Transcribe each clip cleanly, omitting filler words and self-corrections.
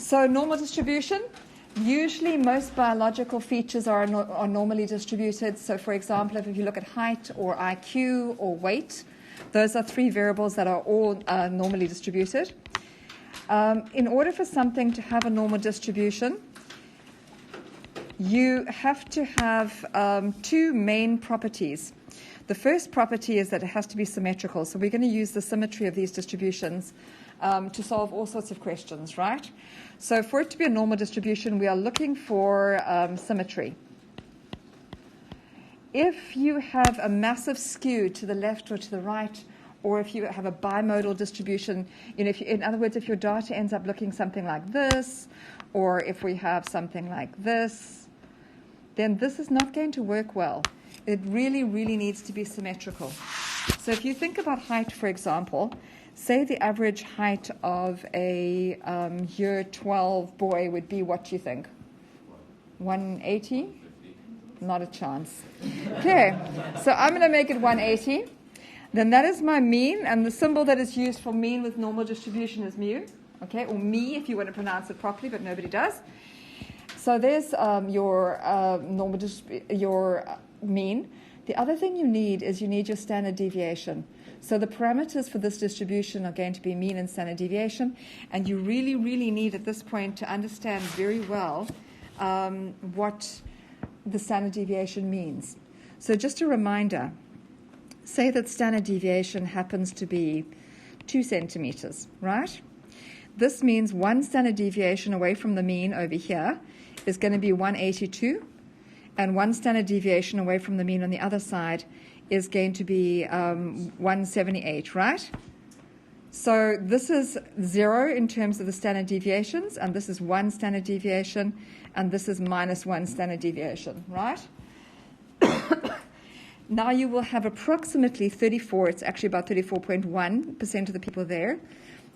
So normal distribution. Usually most biological features are normally distributed. So for example, if you look at height or IQ or weight, those are three variables that are all normally distributed. In order for something to have a normal distribution, you have to have two main properties. The first property is that it has to be symmetrical. So we're going to use the symmetry of these distributions to solve all sorts of questions, right? So for it to be a normal distribution, we are looking for symmetry. If you have a massive skew to the left or to the right, or if you have a bimodal distribution, in other words, if your data ends up looking something like this, or if we have something like this, then this is not going to work well. It really, really needs to be symmetrical. So if you think about height, for example, say the average height of a year 12 boy would be, what do you think? 180? Not a chance. Okay, so I'm going to make it 180. Then that is my mean, and the symbol that is used for mean with normal distribution is mu, okay, or me if you want to pronounce it properly, but nobody does. So there's your mean. The other thing you need is you need your standard deviation. So the parameters for this distribution are going to be mean and standard deviation, and you really, really need at this point to understand very well what the standard deviation means. So just a reminder, say that standard deviation happens to be 2 centimeters, right? This means one standard deviation away from the mean over here is going to be 182, and one standard deviation away from the mean on the other side is going to be 178, right? So this is 0 in terms of the standard deviations, and this is 1 standard deviation, and this is minus 1 standard deviation, right? Now you will have approximately 34, it's actually about 34.1% of the people there,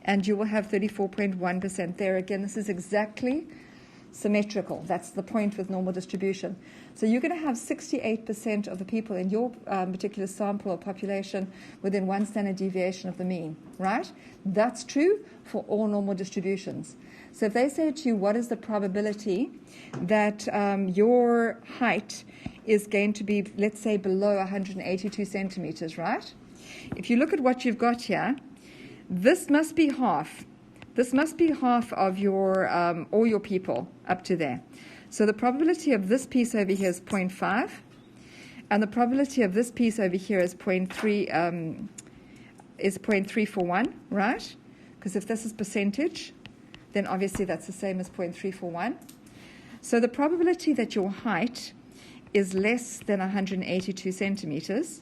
and you will have 34.1% there. Again, this is exactly symmetrical. That's the point with normal distribution. So you're going to have 68% of the people in your particular sample or population within 1 standard deviation of the mean, right? That's true for all normal distributions. So if they say to you, what is the probability that your height is going to be, let's say, below 182 centimeters, right? If you look at what you've got here, this must be half. This must be half of your all your people up to there. So the probability of this piece over here is 0.5, and the probability of this piece over here is 0.341, right? Because if this is percentage, then obviously that's the same as 0.341. So the probability that your height is less than 182 centimeters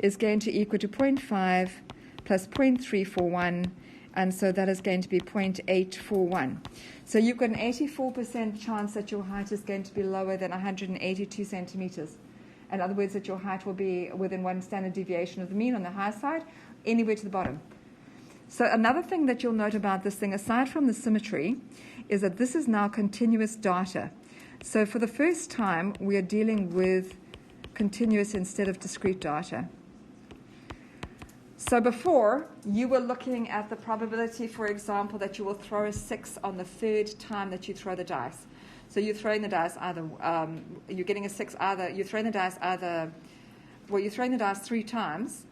is going to equal to 0.5 plus 0.341, and so that is going to be 0.841. So you've got an 84% chance that your height is going to be lower than 182 centimeters. In other words, that your height will be within 1 standard deviation of the mean on the high side, anywhere to the bottom. So another thing that you'll note about this thing, aside from the symmetry, is that this is now continuous data. So for the first time, we are dealing with continuous instead of discrete data. So before, you were looking at the probability, for example, that you will throw a 6 on the third time that you throw the dice. So you're throwing the dice either, you're getting a 6 either, you're throwing the dice either, well, you're throwing the dice 3 times,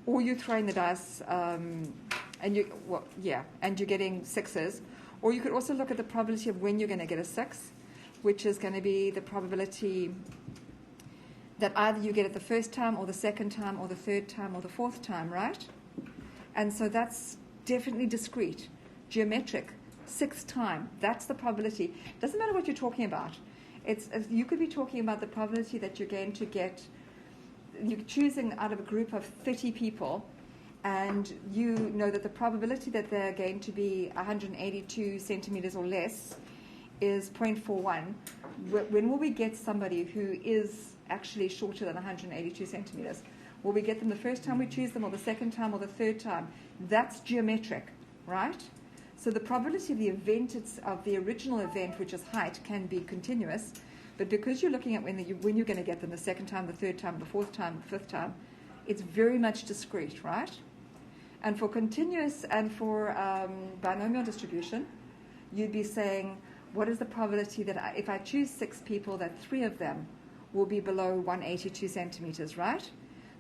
or you're throwing the dice, and you're getting 6s. Or you could also look at the probability of when you're going to get a 6, which is going to be the probability that either you get it the first time or the second time or the third time or the fourth time, right? And so that's definitely discrete, geometric, 6th time. That's the probability. Doesn't matter what you're talking about. You could be talking about the probability that you're going to get, you're choosing out of a group of 30 people, and you know that the probability that they're going to be 182 centimeters or less is 0.41. When will we get somebody who is actually shorter than 182 centimeters? Will we get them the first time we choose them, or the second time, or the third time? That's geometric, right? So the probability of the event, of the original event, which is height, can be continuous, but because you're looking at when you're going to get them the second time, the third time, the fourth time, the fifth time, it's very much discrete, right? And for continuous and for binomial distribution, you'd be saying, what is the probability that if I choose 6 people, that 3 of them will be below 182 centimeters, right?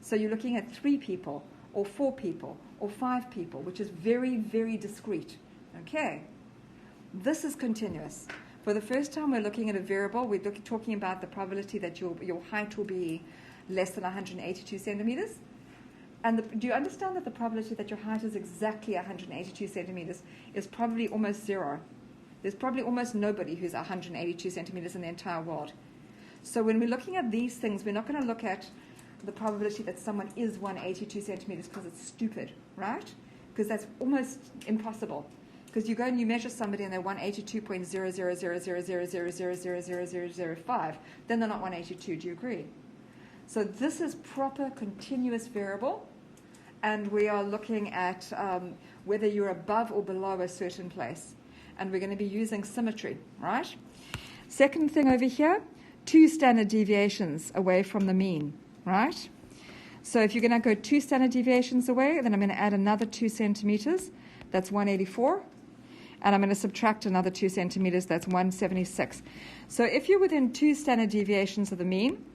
So you're looking at 3 people, or 4 people, or 5 people, which is very, very discrete. Okay? This is continuous. For the first time we're looking at a variable, we're talking about the probability that your height will be less than 182 centimeters. And do you understand that the probability that your height is exactly 182 centimeters is probably almost zero? There's probably almost nobody who's 182 centimeters in the entire world. So when we're looking at these things, we're not going to look at the probability that someone is 182 centimeters because it's stupid, right? Because that's almost impossible. Because you go and you measure somebody and they're 182.0000000000005, then they're not 182. Do you agree? So this is proper continuous variable, and we are looking at whether you're above or below a certain place. And we're going to be using symmetry, right? Second thing over here, 2 standard deviations away from the mean, right? So if you're going to go 2 standard deviations away, then I'm going to add another 2 centimeters. That's 184. And I'm going to subtract another 2 centimeters. That's 176. So if you're within 2 standard deviations of the mean,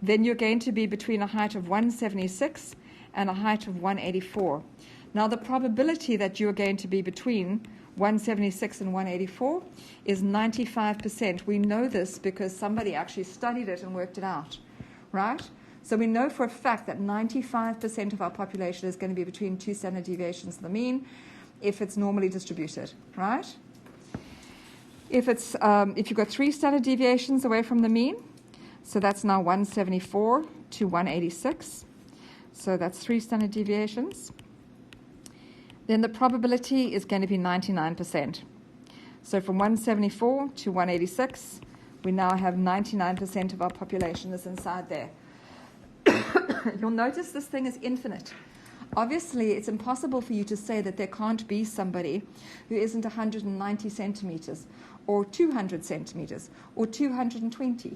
then you're going to be between a height of 176 and a height of 184. Now, the probability that you're going to be between 176 and 184 is 95%. We know this because somebody actually studied it and worked it out, right? So we know for a fact that 95% of our population is going to be between 2 standard deviations of the mean if it's normally distributed, right? If you've got 3 standard deviations away from the mean, so that's now 174 to 186. So that's 3 standard deviations. Then the probability is going to be 99%. So from 174 to 186, we now have 99% of our population is inside there. You'll notice this thing is infinite. Obviously, it's impossible for you to say that there can't be somebody who isn't 190 centimeters, or 200 centimeters, or 220.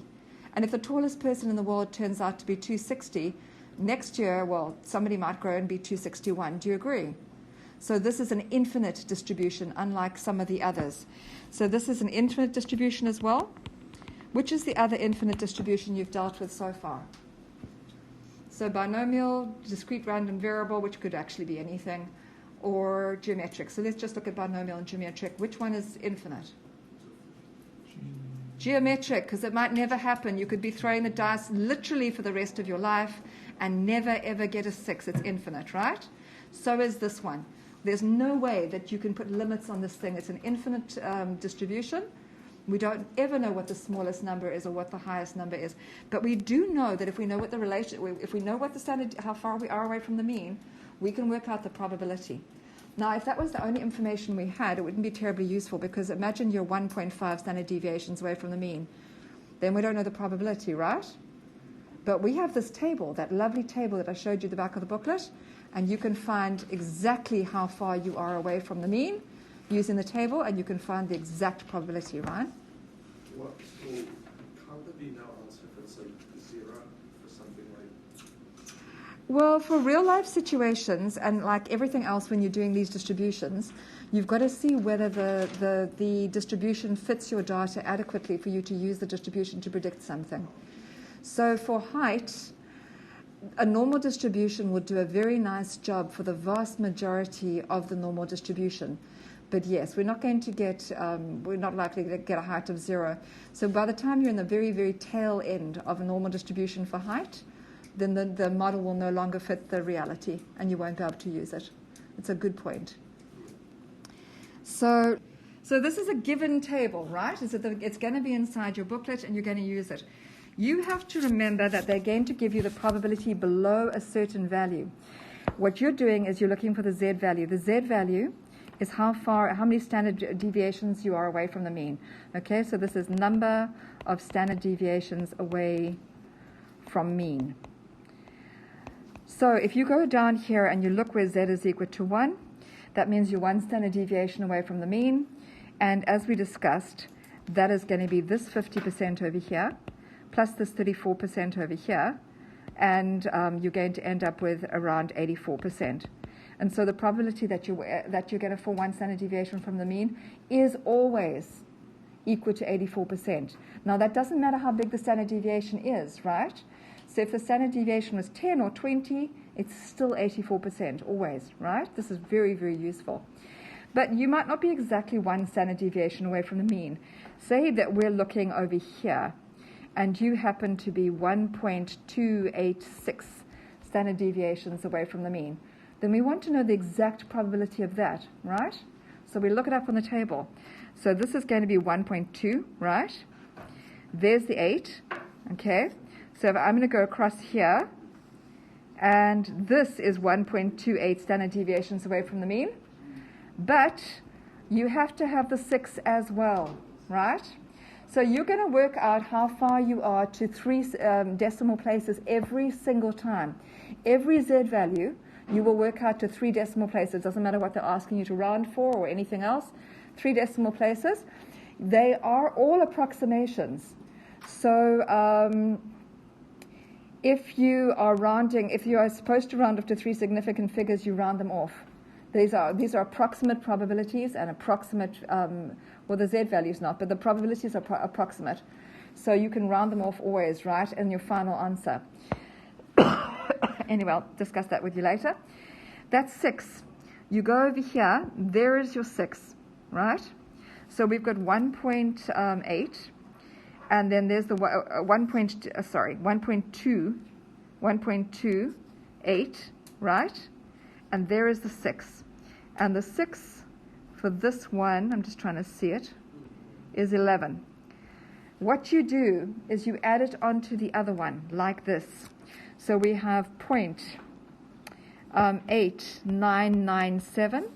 And if the tallest person in the world turns out to be 260, next year, well, somebody might grow and be 261. Do you agree? So this is an infinite distribution, unlike some of the others. So this is an infinite distribution as well. Which is the other infinite distribution you've dealt with so far? So binomial, discrete random variable, which could actually be anything, or geometric. So let's just look at binomial and geometric. Which one is infinite? Geometric, because it might never happen. You could be throwing the dice literally for the rest of your life and never, ever get a 6. It's infinite, right? So is this one. There's no way that you can put limits on this thing. It's an infinite distribution. We don't ever know what the smallest number is or what the highest number is. But we do know that if we know what the if we know what the standard, how far we are away from the mean, we can work out the probability. Now, if that was the only information we had, it wouldn't be terribly useful, because imagine you're 1.5 standard deviations away from the mean. Then we don't know the probability, right? But we have this table, that lovely table that I showed you at the back of the booklet, and you can find exactly how far you are away from the mean using the table, and you can find the exact probability, right? What, so can't there be no answer if it's like 0 for something like? Well, for real life situations, and like everything else when you're doing these distributions, you've got to see whether the distribution fits your data adequately for you to use the distribution to predict something. So for height, a normal distribution would do a very nice job for the vast majority of the normal distribution. But yes, we're not going to get, we're not likely to get a height of 0. So by the time you're in the very, very tail end of a normal distribution for height, then the model will no longer fit the reality, and you won't be able to use it. It's a good point. So this is a given table, right? It's going to be inside your booklet, and you're going to use it. You have to remember that they're going to give you the probability below a certain value. What you're doing is you're looking for the Z value. The Z value is how many standard deviations you are away from the mean. Okay, so this is number of standard deviations away from mean. So if you go down here and you look where Z is equal to 1, that means you're 1 standard deviation away from the mean. And as we discussed, that is going to be this 50% over here, plus this 34% over here, and you're going to end up with around 84%. And so the probability that you're going to fall 1 standard deviation from the mean is always equal to 84%. Now, that doesn't matter how big the standard deviation is, right? So if the standard deviation was 10 or 20, it's still 84%, always, right? This is very, very useful. But you might not be exactly 1 standard deviation away from the mean. Say that we're looking over here, and you happen to be 1.286 standard deviations away from the mean. Then we want to know the exact probability of that, right? So we look it up on the table. So this is going to be 1.2, right? There's the 8, okay? So if I'm going to go across here, and this is 1.28 standard deviations away from the mean. But you have to have the 6 as well, right? So you're going to work out how far you are to 3 decimal places every single time. Every Z value, you will work out to 3 decimal places. Doesn't matter what they're asking you to round for or anything else. 3 decimal places. They are all approximations. So if you are supposed to round up to 3 significant figures, you round them off. These are approximate probabilities and approximate, well, the Z value is not, but the probabilities are approximate. So you can round them off always, right, in your final answer. Anyway, I'll discuss that with you later. That's 6. You go over here, there is your 6, right? So we've got 1.8, and then there's the 1.28, right? And there is the 6. And the 6 for this one, I'm just trying to see it, is 11. What you do is you add it onto the other one, like this. So we have 0.8997.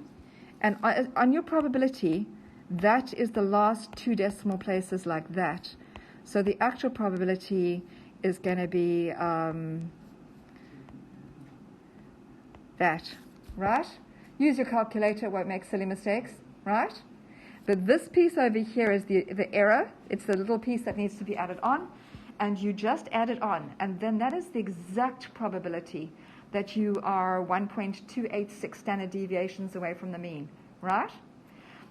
And on your probability, that is the last 2 decimal places like that. So the actual probability is going to be that, right? Use your calculator, won't make silly mistakes, right? But this piece over here is the error. It's the little piece that needs to be added on, and you just add it on, and then that is the exact probability that you are 1.286 standard deviations away from the mean, right?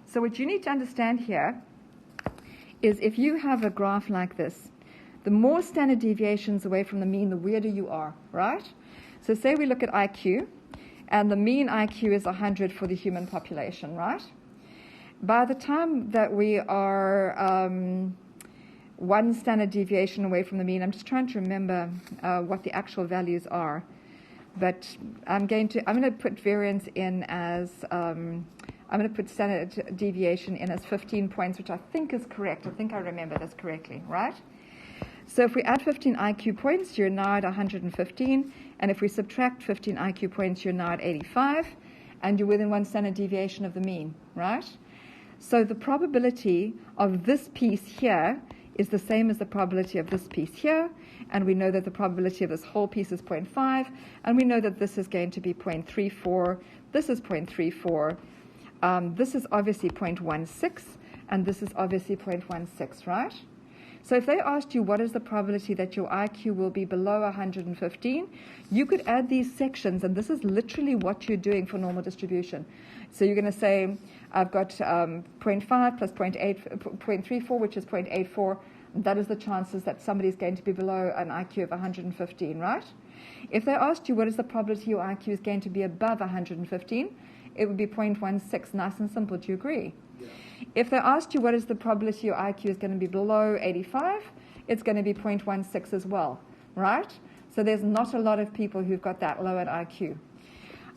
So what you need to understand here is if you have a graph like this, the more standard deviations away from the mean, the weirder you are, right? So say we look at IQ, and the mean IQ is 100 for the human population, right? By the time that we are 1 standard deviation away from the mean, I'm just trying to remember what the actual values are, but I'm going to put variance in as I'm going to put standard deviation in as 15 points, which I think is correct. I think I remember this correctly, right? So if we add 15 IQ points, you're now at 115. And if we subtract 15 IQ points, you're now at 85. And you're within 1 standard deviation of the mean, right? So the probability of this piece here is the same as the probability of this piece here. And we know that the probability of this whole piece is 0.5. And we know that this is going to be 0.34. This is 0.34. This is obviously 0.16. And this is obviously 0.16, right? So if they asked you what is the probability that your IQ will be below 115, you could add these sections, and this is literally what you're doing for normal distribution. So you're going to say, I've got 0.5 plus 0.34, which is 0.84. That is the chances that somebody is going to be below an IQ of 115, right? If they asked you what is the probability your IQ is going to be above 115, it would be 0.16. Nice and simple. Do you agree? Yeah. If they asked you what is the probability your IQ is going to be below 85, it's going to be 0.16 as well, right? So there's not a lot of people who've got that low at IQ.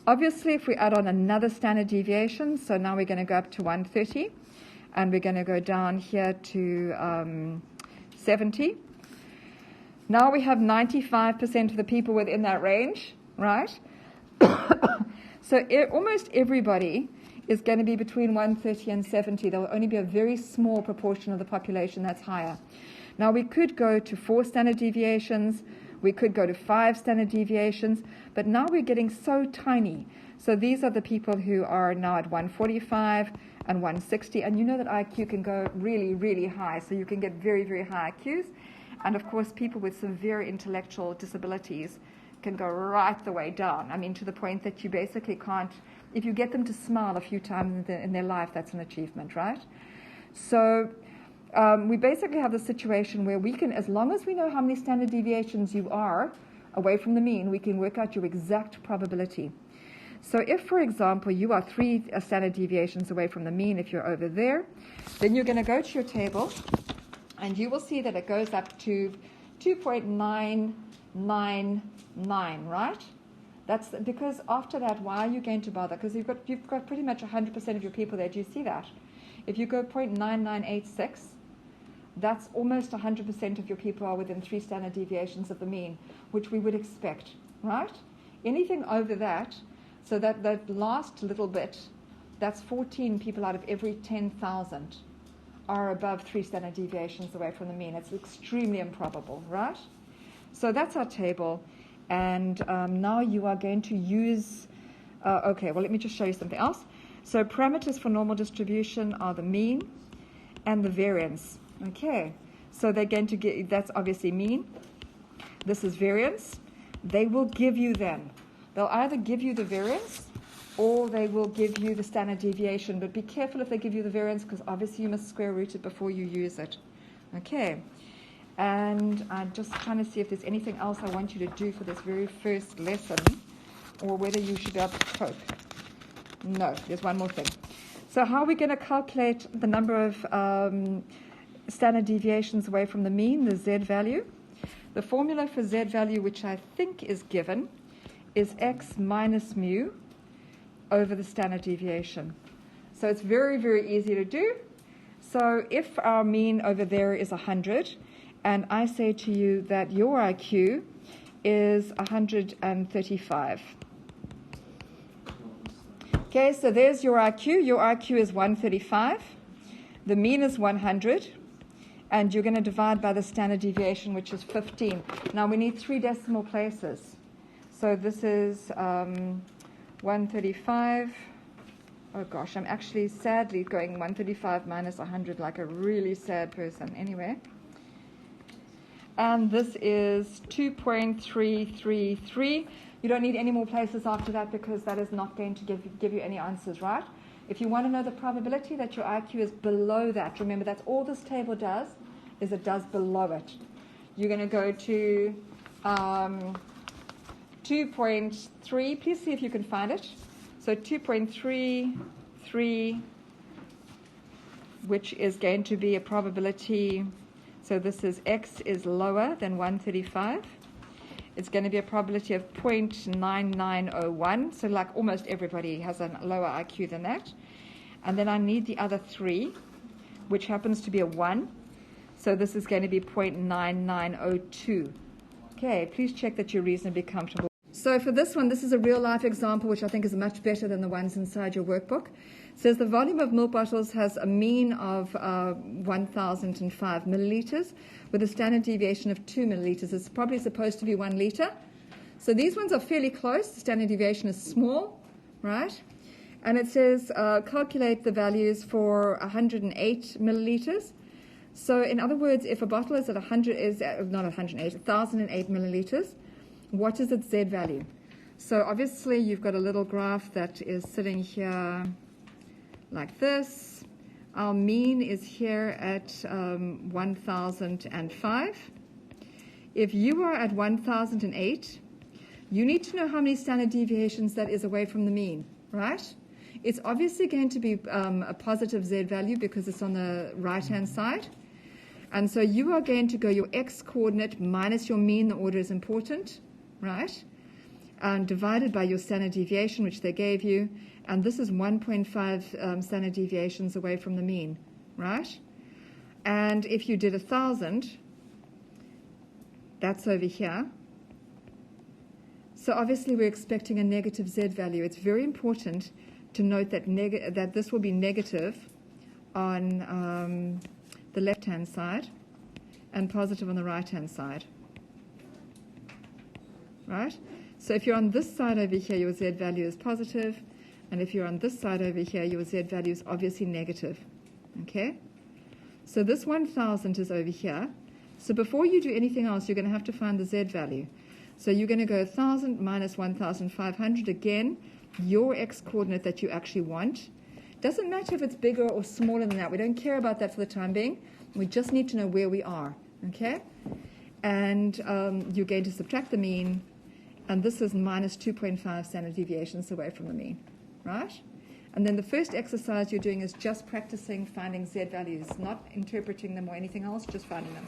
Obviously, if we add on another standard deviation, so now we're going to go up to 130, and we're going to go down here to 70. Now we have 95% of the people within that range, right? So almost everybody is going to be between 130 and 70. There will only be a very small proportion of the population that's higher. Now, we could go to 4 standard deviations. We could go to 5 standard deviations. But now we're getting so tiny. So these are the people who are now at 145 and 160. And you know that IQ can go really, really high. So you can get very, very high IQs. And, of course, people with severe intellectual disabilities can go right the way down. I mean, to the point that you basically can't, if you get them to smile a few times in their life, that's an achievement, right? So we basically have the situation where we can, as long as we know how many standard deviations you are away from the mean, we can work out your exact probability. So if, for example, you are 3 standard deviations away from the mean, if you're over there, then you're going to go to your table, and you will see that it goes up to 2.999, right? That's because after that, why are you going to bother? Because you've got pretty much 100% of your people there. Do you see that? If you go 0.9986, that's almost 100% of your people are within 3 standard deviations of the mean, which we would expect, right? Anything over that, so that last little bit, that's 14 people out of every 10,000 are above 3 standard deviations away from the mean. It's extremely improbable, right? So that's our table. And now you are going to use, okay, well, let me just show you something else. So parameters for normal distribution are the mean and the variance. Okay, so they're going to get, that's obviously mean. This is variance. They will give you then, they'll either give you the variance or they will give you the standard deviation. But be careful if they give you the variance, because obviously you must square root it before you use it. Okay, and I'm just trying to see if there's anything else I want you to do for this very first lesson, or whether you should be able to cope. No, there's one more thing. So how are we going to calculate the number of standard deviations away from the mean, the z value? The formula for z value, which I think is given, is x minus mu over the standard deviation. So it's very, very easy to do. So if our mean over there is 100, and I say to you that your IQ is 135. Okay, so there's your IQ. Your IQ is 135. The mean is 100. And you're going to divide by the standard deviation, which is 15. Now, we need 3 decimal places. So this is 135. Oh, gosh, I'm actually sadly going 135 minus 100 like a really sad person. Anyway. And this is 2.333. You don't need any more places after that, because that is not going to give you any answers, right? If you want to know the probability that your IQ is below that, remember that's all this table does, is it does below it. You're going to go to 2.3. Please see if you can find it. So 2.33, which is going to be a probability. So this is x is lower than 135. It's going to be a probability of 0.9901. So like almost everybody has a lower IQ than that. And then I need the other 3, which happens to be a 1. So this is going to be 0.9902. Okay, please check that you're reasonably comfortable. So for this one, this is a real-life example, which I think is much better than the ones inside your workbook. It says the volume of milk bottles has a mean of 1,005 milliliters with a standard deviation of 2 milliliters. It's probably supposed to be 1 liter. So these ones are fairly close. The standard deviation is small, right? And it says calculate the values for 108 milliliters. So in other words, if a bottle is at 1,008 milliliters, what is its Z value? So obviously you've got a little graph that is sitting here like this. Our mean is here at 1,005. If you are at 1,008, you need to know how many standard deviations that is away from the mean, right? It's obviously going to be a positive Z value because it's on the right-hand side. And so you are going to go your x coordinate minus your mean, the order is important, right? And divided by your standard deviation, which they gave you. And this is 1.5 standard deviations away from the mean, right? And if you did 1,000, that's over here. So obviously we're expecting a negative Z value. It's very important to note that, that this will be negative on the left-hand side and positive on the right-hand side, right? So if you're on this side over here, your Z value is positive, and if you're on this side over here, your Z value is obviously negative, okay? So this 1,000 is over here. So before you do anything else, you're going to have to find the Z value. So you're going to go 1,000 minus 1,500 again, your x-coordinate that you actually want. Doesn't matter if it's bigger or smaller than that. We don't care about that for the time being. We just need to know where we are, okay? And you're going to subtract the mean, and this is minus 2.5 standard deviations away from the mean, right? And then the first exercise you're doing is just practicing finding z values, not interpreting them or anything else, just finding them.